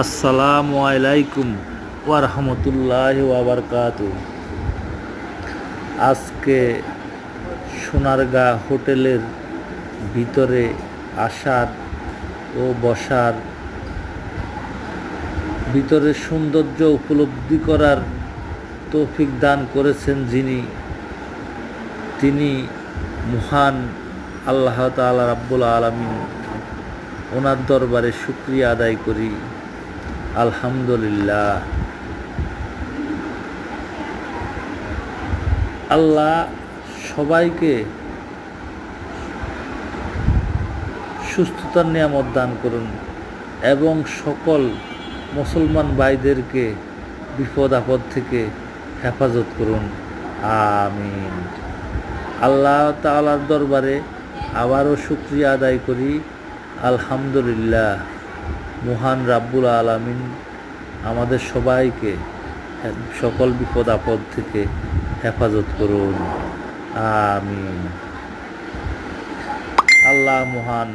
আসসালামু আলাইকুম ওয়া রাহমাতুল্লাহি ওয়া বারাকাতুহু। আজকে সোনারগাঁ হোটেলের ভিতরে আসার ও বসার, ভিতরের সৌন্দর্য উপলব্ধি করার তৌফিক দান করেছেন তিনি মহান আল্লাহ তাআলা রাব্বুল আলামিন। ওনার দরবারে শুকরিয়া আদায় করি, আলহামদুলিল্লাহ। আল্লাহ সবাইকে সুস্থতার নিয়ামত দান করুন এবং সকল মুসলমান ভাইদেরকে বিপদ আপদ থেকে হেফাজত করুন, আমিন। আল্লাহ তাআলার দরবারে আবারও শুকরিয়া আদায় করি, আলহামদুলিল্লাহ। মহান রাব্বুল আলামিন আমাদের সবাইকে সকল বিপদ আপদ থেকে হেফাজত করুন, আমিন। আল্লাহ মহান।